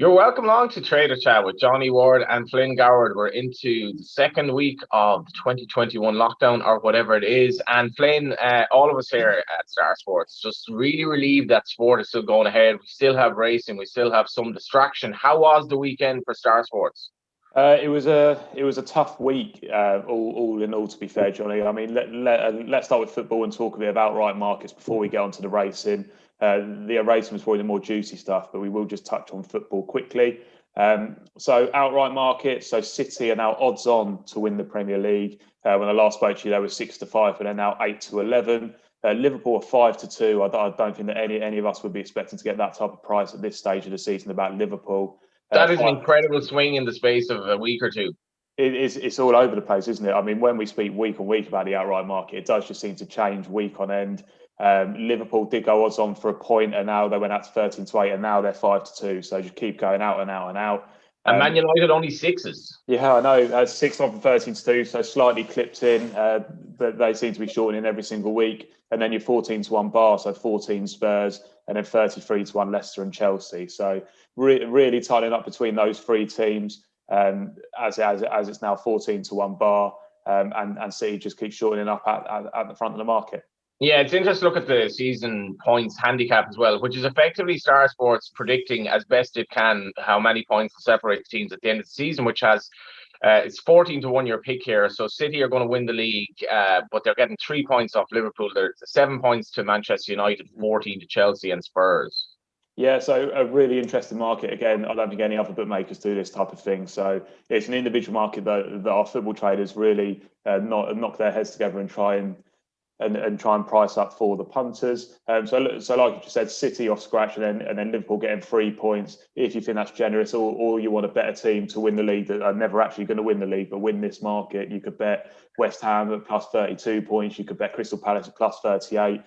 You're welcome along to Trader Chat with Johnny Ward and Flynn Goward. We're into the second week of the 2021 lockdown or whatever it is. And Flynn, all of us here at Star Sports, just really relieved that sport is still going ahead. We still have racing. We still have some distraction. How was the weekend for Star Sports? It was a tough week, all in all. To be fair, Johnny, I mean, let's start with football and talk a bit about outright markets before we get onto the racing. The racing was probably the more juicy stuff, but we will just touch on football quickly. So outright markets. So City are now odds on to win the Premier League. When I last spoke to you, they were 6-5, but they're now 8-11. Liverpool are 5-2. I don't think that any of us would be expecting to get that type of price at this stage of the season about Liverpool. That is an incredible swing in the space of a week or two. It's all over the place, isn't it? I mean, when we speak week on week about the outright market, it does just seem to change week on end. Liverpool did go odds on for a point, and now they went out to 13-8, and now they're 5-2. So just keep going out and out and out. And Man United only sixes. Yeah, I know. 6 on from 13-2, so slightly clipped in. But they seem to be shortening every single week. And then you're 14-1 Bar, so 14 Spurs, and then 33-1 Leicester and Chelsea. So really tightening up between those three teams. As it's now 14-1 Bar, and City just keeps shortening up at the front of the market. Yeah, it's interesting to look at the season points handicap as well, which is effectively Star Sports predicting as best it can how many points will separate teams at the end of the season, which has it's 14-1 your pick here. So City are going to win the league, but they're getting 3 points off Liverpool. There's 7 points to Manchester United, 14 to Chelsea and Spurs. Yeah, so a really interesting market. Again, I don't think any other bookmakers do this type of thing. So it's an individual market that our football traders really knock their heads together and try and price up for the punters. So like you just said, City off scratch, and then Liverpool getting 3 points. If you think that's generous, or you want a better team to win the league that are never actually going to win the league but win this market, you could bet West Ham at plus 32 points. You could bet Crystal Palace at plus 38.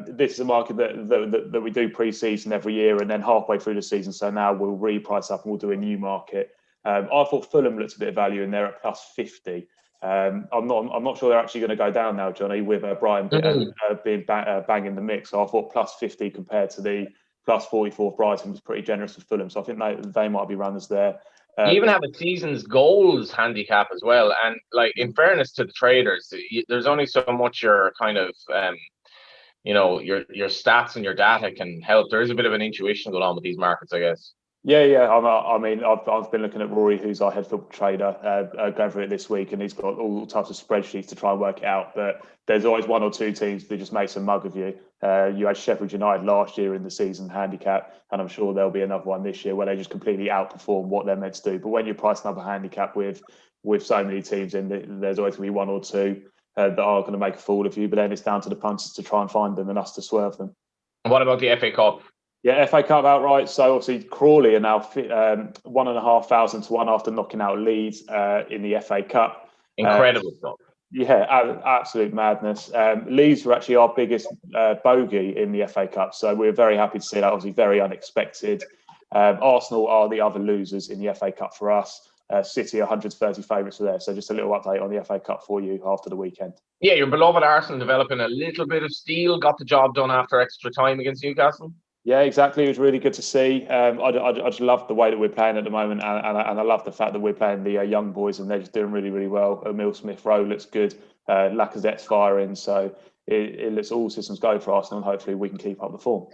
This is a market that we do pre-season every year, and then halfway through the season. So now we'll reprice up and we'll do a new market. I thought Fulham looked a bit of value in there at plus 50. I'm not sure they're actually going to go down now, Johnny, with Brian being banging the mix. So I thought plus 50 compared to the plus 44 Brighton was pretty generous for Fulham. So I think they might be runners there. You even have a season's goals handicap as well. And like, in fairness to the traders, there's only so much your kind of your stats and your data can help. There is a bit of an intuition going on with these markets, I guess. Yeah. I mean, I've been looking at Rory, who's our head football trader, going through it this week, and he's got all types of spreadsheets to try and work it out. But there's always one or two teams that just makes a mug of you. You had Sheffield United last year in the season handicap, and I'm sure there'll be another one this year where they just completely outperform what they're meant to do. But when you're pricing up a handicap with so many teams in, there's always going to be one or two that are going to make a fool of you. But then it's down to the punters to try and find them and us to swerve them. What about the FA Cup? Yeah, FA Cup outright. So obviously Crawley are now 1,500 to 1 after knocking out Leeds in the FA Cup. Incredible stuff. Yeah, absolute madness. Leeds were actually our biggest bogey in the FA Cup, so we're very happy to see that. Obviously, very unexpected. Arsenal are the other losers in the FA Cup for us. City 130 favourites are there. So just a little update on the FA Cup for you after the weekend. Yeah, your beloved Arsenal developing a little bit of steel, got the job done after extra time against Newcastle. Yeah, exactly. It was really good to see. I just love the way that we're playing at the moment, and I love the fact that we're playing the young boys, and they're just doing really, really well. Emile Smith-Rowe looks good. Lacazette's firing, so it looks all systems go for Arsenal, and hopefully we can keep up the form.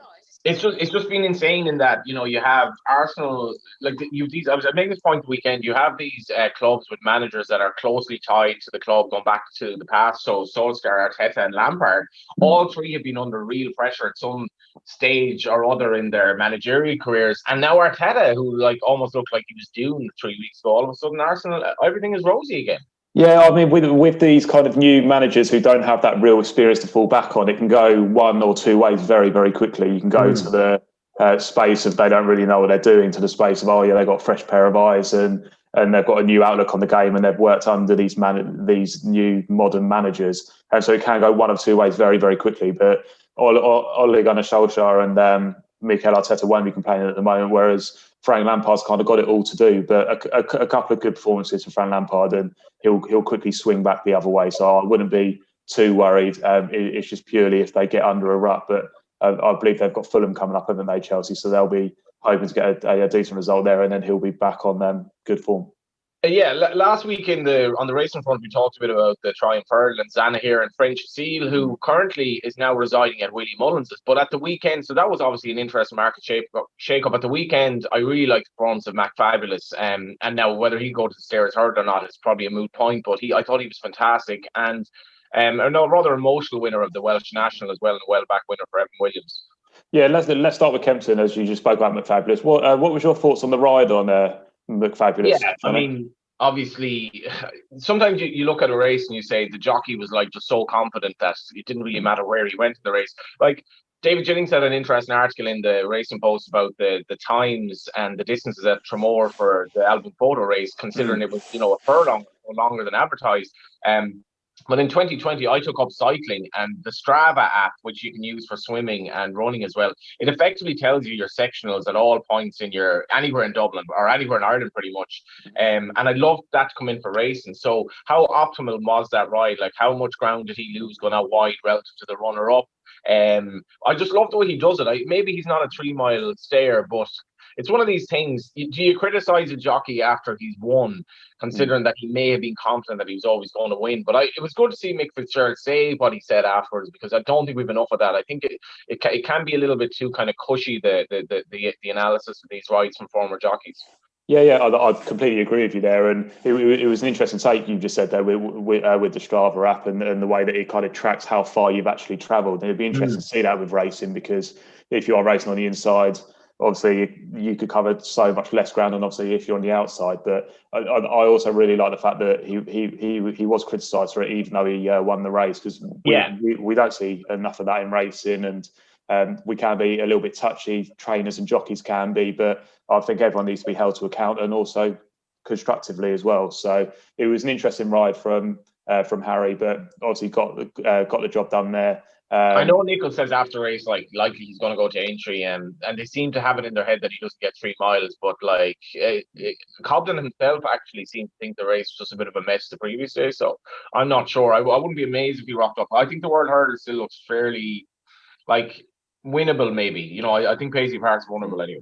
It's just been insane in that, you have Arsenal, like you've these. I was making this point the weekend. You have these clubs with managers that are closely tied to the club, going back to the past. So Solskjaer, Arteta, and Lampard, all three have been under real pressure at some stage or other in their managerial careers. And now Arteta, who like almost looked like he was doomed 3 weeks ago, all of a sudden Arsenal, everything is rosy again. Yeah, I mean, with these kind of new managers who don't have that real experience to fall back on, it can go one or two ways very, very quickly. You can go to the space of they don't really know what they're doing, to the space of, they've got a fresh pair of eyes and they've got a new outlook on the game, and they've worked under these new modern managers. And so it can go one of two ways very, very quickly. But Ole Gunnar Solskjaer and Mikel Arteta won't be complaining at the moment, whereas Frank Lampard's kind of got it all to do. But a couple of good performances from Frank Lampard, and he'll quickly swing back the other way. So I wouldn't be too worried. It's just purely if they get under a rut. But I believe they've got Fulham coming up, haven't they, Chelsea? So they'll be hoping to get a decent result there, and then he'll be back on good form. Yeah, last week on the racing front, we talked a bit about the Triumph Hurdle and Zanahiyr and French Seal, who currently is now residing at Willie Mullins's. But at the weekend, so that was obviously an interesting market shake up. At the weekend, I really liked the performance of Mac Fabulous. And now whether he go to the Stairs Hurdle or not is probably a moot point. But I thought he was fantastic, and a rather emotional winner of the Welsh National as well, and a well-back winner for Evan Williams. Yeah, let's start with Kempton, as you just spoke about McFabulous. What was your thoughts on the ride on McFabulous? Yeah, I mean, obviously, sometimes you look at a race and you say the jockey was like just so confident that it didn't really matter where he went in the race. Like David Jennings had an interesting article in the Racing Post about the times and the distances at Tremor for the Albion Photo race, considering it was a furlong longer than advertised. But in 2020, I took up cycling, and the Strava app, which you can use for swimming and running as well, it effectively tells you your sectionals at all points in anywhere in Dublin or anywhere in Ireland, pretty much. And I loved that to come in for racing. So how optimal was that ride? Like, how much ground did he lose going out wide relative to the runner-up? I just love the way he does it. Maybe he's not a 3-mile stayer, but it's one of these things. Do you criticize a jockey after he's won, considering that he may have been confident that he was always going to win? But it was good to see Mick Fitzgerald say what he said afterwards, because I don't think we've enough of that. I think it can be a little bit too kind of cushy, the analysis of these rides from former jockeys. Yeah, I completely agree with you there, and it was an interesting take you just said there with the Strava app and the way that it kind of tracks how far you've actually travelled. And it'd be interesting to see that with racing, because if you are racing on the inside, obviously you could cover so much less ground than obviously if you're on the outside. But I also really like the fact that he was criticised for it, even though he won the race, because we don't see enough of that in racing, and we can be a little bit touchy, trainers and jockeys can be, but I think everyone needs to be held to account, and also constructively as well. So it was an interesting ride from Harry, but obviously got the job done there. I know Nicholl says after race, likely he's going to go to Aintree, and they seem to have it in their head that he doesn't get 3 miles. But Cobden himself actually seemed to think the race was just a bit of a mess the previous day. So I'm not sure. I wouldn't be amazed if he rocked up. I think the World Hurdle still looks fairly winnable, maybe. I think Paisley Park's winnable anyway.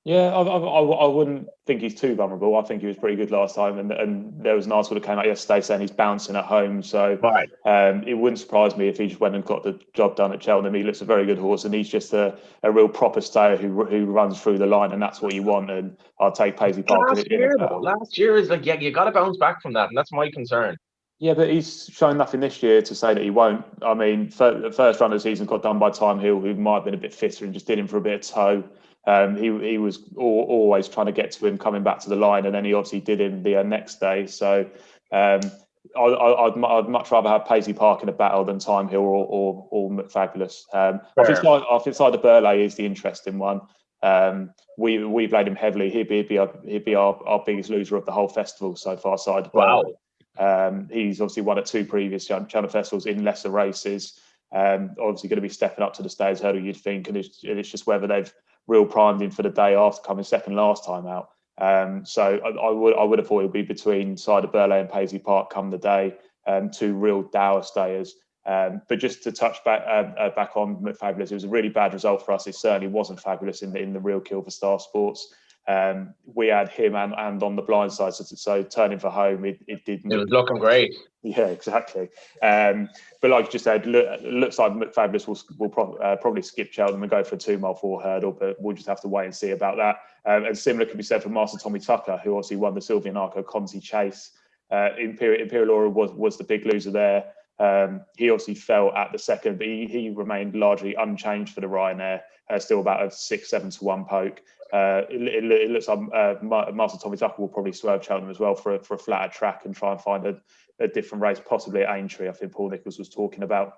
Yeah, I wouldn't think he's too vulnerable. I think he was pretty good last time, and there was an article that came out yesterday saying he's bouncing at home. So it wouldn't surprise me if he just went and got the job done at Cheltenham. He looks a very good horse, and he's just a real proper stayer who runs through the line, and that's what you want. And I'll take Paisley Park. Last year is you got to bounce back from that, and that's my concern. Yeah, but he's shown nothing this year to say that he won't. I mean, the first run of the season got done by Time Hill, who might have been a bit fitter and just did him for a bit of toe. He was always trying to get to him coming back to the line, and then he obviously did him the next day. So I'd much rather have Paisley Park in a battle than Time Hill or McFabulous. I think Side of Burley is the interesting one. We've laid him heavily. He'd be our biggest loser of the whole festival so far. Side of Burley. He's obviously won at 2 previous Channel festivals in lesser races. Obviously going to be stepping up to the Stairs Hurdle, you'd think, and it's just whether they've real primed him for the day after coming second last time out. So I would have thought it would be between Side of Burley and Paisley Park come the day, 2 real dour stayers. But just to touch back on McFabulous, it was a really bad result for us. It certainly wasn't fabulous in the real kill for Star Sports. We had him and on the blind side, so turning for home, it didn't. It was looking great. Yeah, exactly. But like you just said, looks like McFabulous will probably skip Cheltenham and go for a 2-mile 4 hurdle, but we'll just have to wait and see about that. And similar could be said for Master Tommy Tucker, who obviously won the Sylvian Arco Conti Chase. Imperial Aura was the big loser there. He obviously fell at the second, but he remained largely unchanged for the Ryanair, still about a 6-7 to 1 poke. It looks like Master Tommy Tucker will probably swerve Cheltenham as well for a flatter track and try and find a different race, possibly at Aintree. I think Paul Nicholls was talking about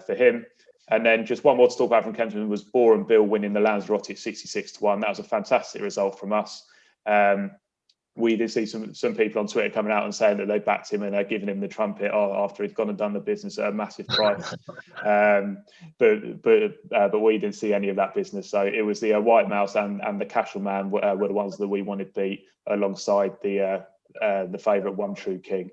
for him. And then just one more to talk about from Kempton was Boar and Bill winning the Lanzarote at 66 to 1. That was a fantastic result from us. We did see some people on Twitter coming out and saying that they backed him and they're giving him the trumpet after he'd gone and done the business at a massive price. But we didn't see any of that business. So it was the White Mouse and the Cashel Man were the ones that we wanted beat alongside the favourite One True King.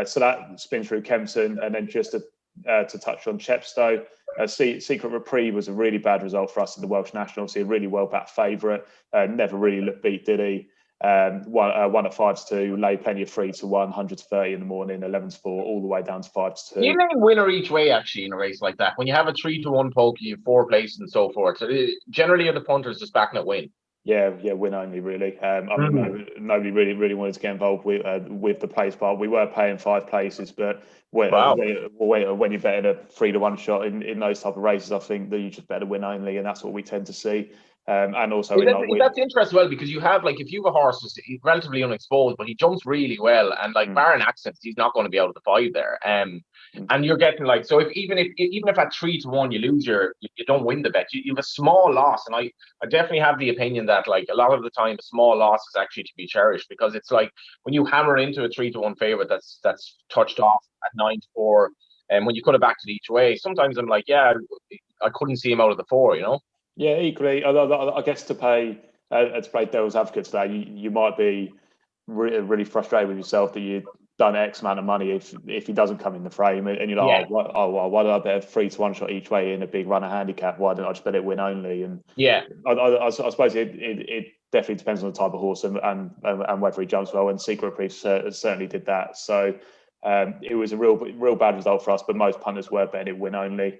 So that spins through Kempton, and then just to to touch on Chepstow. Secret Reprieve was a really bad result for us in the Welsh National. Obviously, a really well-backed favourite. Never really looked beat, did he? Won at 5-2, laid plenty of 3-1, 100-30 in the morning, 11-4, all the way down to 5-2. You name winner each way actually in a race like that. When you have a 3-1 poke, you have 4 places and so forth. So generally, the punters just backing it win. Yeah, win only really. Nobody really wanted to get involved with the place part. We were paying 5 places, but when you're betting a 3-1 shot in those type of races, I think that you just better win only, and that's what we tend to see. And also that's interesting, well, because you have, like, if you have a horse who's relatively unexposed, but he jumps really well, and like barring accidents, he's not going to be out of the 5 there. And you're getting, like, so even if at 3-1 you lose you don't win the bet, you have a small loss. And I definitely have the opinion that, like, a lot of the time a small loss is actually to be cherished, because it's like when you hammer into a 3-1 favorite that's touched off at 9-4, and when you cut it back to the each way, sometimes I'm like, yeah, I couldn't see him out of the 4, you know. Yeah, equally. I guess to play devil's advocate today, you might be really frustrated with yourself that you've done X amount of money if he doesn't come in the frame, and you're like, why did I bet a 3-1 shot each way in a big runner handicap? Why didn't I just bet it win only? And I suppose it definitely depends on the type of horse and whether he jumps well. And Secret Reprieve certainly did that. So it was a real bad result for us, but most punters were betting it win only.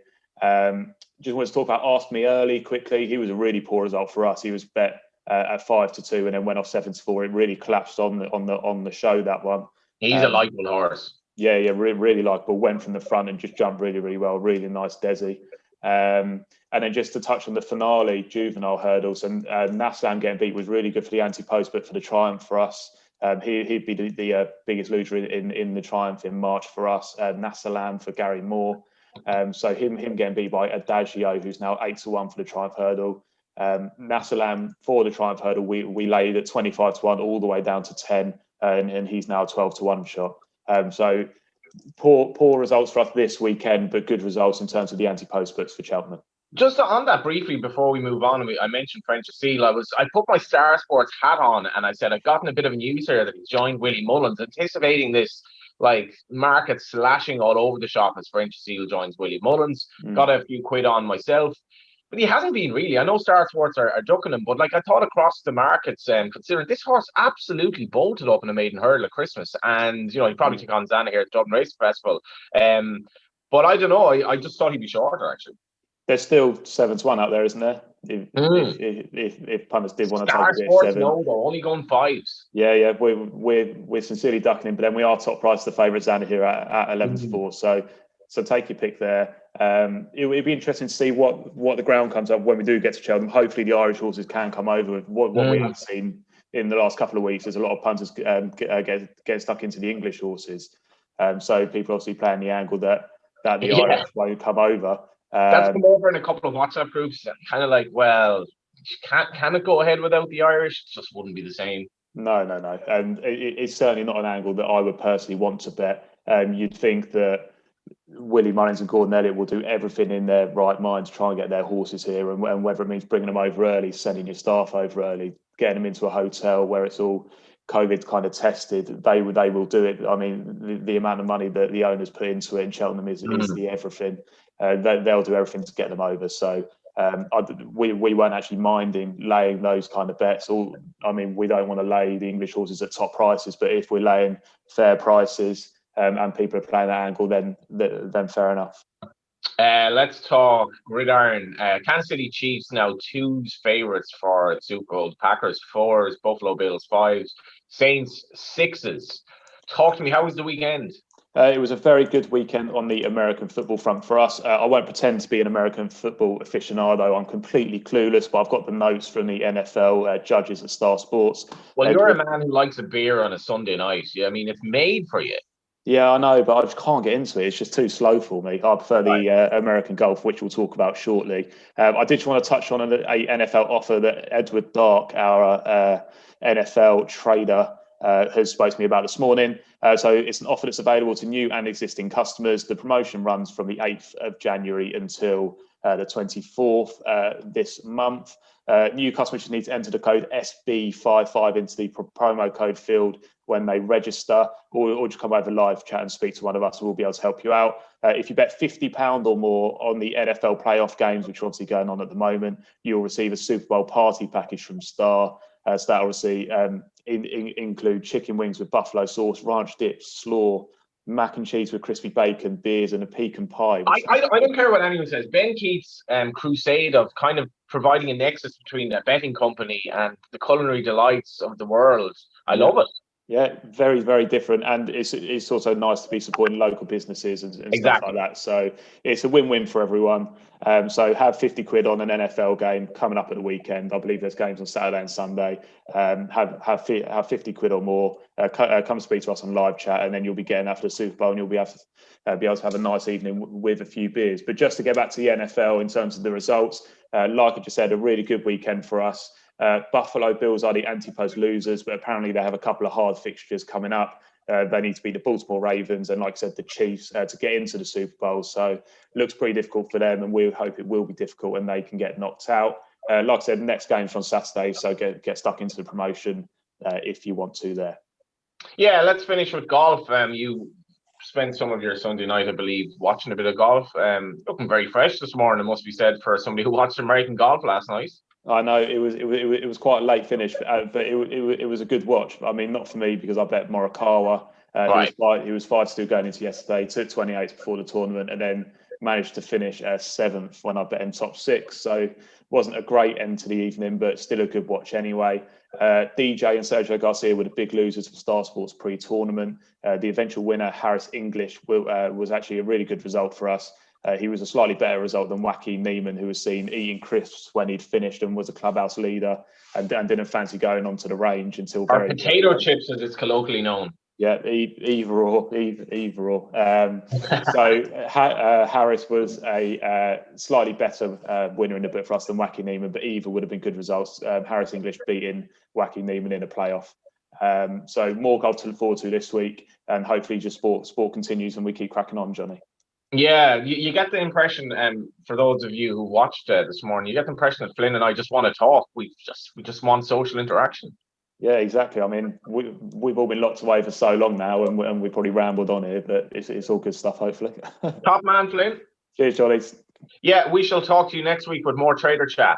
Just want to talk about Ask Me Early quickly. He was a really poor result for us. He was bet at 5-2 and then went off 7-4. It really collapsed on the show, that one. He's a likeable horse. Yeah, really likeable. Went from the front and just jumped really well. Really nice Desi. And then just to touch on the finale, juvenile hurdles, and Naslam getting beat was really good for the anti-post, but for the Triumph for us, he'd be the biggest loser in the Triumph in March for us. Nassalam for Gary Moore. So him getting beat by Adagio, who's now 8-1 for the Triumph hurdle. Nassalam for the Triumph hurdle, we laid at 25-1 all the way down to 10, and he's now a 12-1 shot. So poor results for us this weekend, but good results in terms of the anti-post books for Cheltenham. Just on that briefly before we move on, I mentioned French Seal. I put my Star Sports hat on and I said I've gotten a bit of news here that he's joined Willie Mullins, anticipating this, like, market slashing all over the shop as French Seal joins Willie Mullins. Got a few quid on myself, but he hasn't been really. I know Star Sports are ducking him, but like, I thought across the markets, considering this horse absolutely bolted up in a maiden hurdle at Christmas, and you know, he'd probably take on Zana here at the Dublin Race Festival. But I don't know. I just thought he'd be shorter actually. There's still 7-1 out there, isn't there? If punters did want to Star take Sports, 7. no, they're only going 5s. Yeah, we're sincerely ducking him, but then we are top price the favourite Xander here at 11-4. So take your pick there. It'd be interesting to see what the ground comes up when we do get to Cheltenham. Hopefully the Irish horses can come over with what we have seen in the last couple of weeks. There's a lot of punters get stuck into the English horses. So people obviously playing the angle that the Irish won't come over. That's come over in a couple of WhatsApp groups. Kind of like, well, can it go ahead without the Irish? It just wouldn't be the same. No. And it's certainly not an angle that I would personally want to bet. You'd think that Willie Mullins and Gordon Elliott will do everything in their right mind to try and get their horses here, and whether it means bringing them over early, sending your staff over early, getting them into a hotel where it's all COVID kind of tested, they will do it. I mean, the amount of money that the owners put into it in Cheltenham is the everything. They'll do everything to get them over. So we weren't actually minding laying those kind of bets. We don't want to lay the English horses at top prices, but if we're laying fair prices and people are playing that angle, then fair enough. Let's talk gridiron. Kansas City Chiefs now 2's favourites for Super Bowl. Packers 4s, Buffalo Bills 5s, Saints 6s. Talk to me. How was the weekend? It was a very good weekend on the American football front for us. I won't pretend to be an American football aficionado. I'm completely clueless, but I've got the notes from the NFL judges at Star Sports. Well, you're a man who likes a beer on a Sunday night. Yeah, I mean, it's made for you. Yeah, I know, but I just can't get into it. It's just too slow for me. I prefer the American golf, which we'll talk about shortly. I did want to touch on a NFL offer that Edward Dark, our NFL trader, has spoken to me about this morning. So it's an offer that's available to new and existing customers. The promotion runs from the 8th of January until the 24th this month. New customers need to enter the code SB55 into the promo code field when they register, or just come over live chat and speak to one of us, and we'll be able to help you out. If you bet £50 or more on the NFL playoff games, which are obviously going on at the moment, you'll receive a Super Bowl party package from Star. So that obviously include chicken wings with buffalo sauce, ranch dips, slaw, mac and cheese with crispy bacon, beers, and a pecan pie. I don't care what anyone says. Ben Keith's crusade of kind of providing a nexus between a betting company and the culinary delights of the world. I love it. Yeah, very, very different. And it's also nice to be supporting local businesses and Exactly. stuff like that. So it's a win-win for everyone. So have 50 quid on an NFL game coming up at the weekend. I believe there's games on Saturday and Sunday. Have 50 quid or more. Come speak to us on live chat, and then you'll be getting after the Super Bowl, and you'll be able to have a nice evening with a few beers. But just to get back to the NFL in terms of the results, like I just said, a really good weekend for us. Buffalo Bills are the anti-post losers, but apparently they have a couple of hard fixtures coming up. They need to beat the Baltimore Ravens and, like I said, the Chiefs to get into the Super Bowl. So it looks pretty difficult for them, and we hope it will be difficult and they can get knocked out. Like I said, next game's on Saturday, so get stuck into the promotion if you want to there. Yeah, let's finish with golf. You spent some of your Sunday night, I believe, watching a bit of golf. Looking very fresh this morning, must be said, for somebody who watched American golf last night. I know it was quite a late finish, but it was a good watch. I mean, not for me because I bet Morikawa. Right. He was 5-2 going into yesterday, took 28 before the tournament, and then managed to finish 7th when I bet him top 6. So wasn't a great end to the evening, but still a good watch anyway. DJ and Sergio Garcia were the big losers for Star Sports pre-tournament. The eventual winner, Harris English, was actually a really good result for us. He was a slightly better result than Joaquin Neiman, who was seen eating crisps when he'd finished and was a clubhouse leader and didn't fancy going onto the range until or potato chips, as it's colloquially known. Yeah, either or. So Harris was a slightly better winner in the book for us than Joaquin Neiman, but either would have been good results. Harris English beating Joaquin Neiman in a playoff. So more golf to look forward to this week, and hopefully just sport continues and we keep cracking on, Johnny. Yeah, you get the impression, for those of you who watched this morning, you get the impression that Flynn and I just want to talk. We just want social interaction. Yeah, exactly. I mean, we've all been locked away for so long now, and we probably rambled on here, but it's all good stuff, hopefully. Top man, Flynn. Cheers, Johnny. Yeah, we shall talk to you next week with more Trader Chat.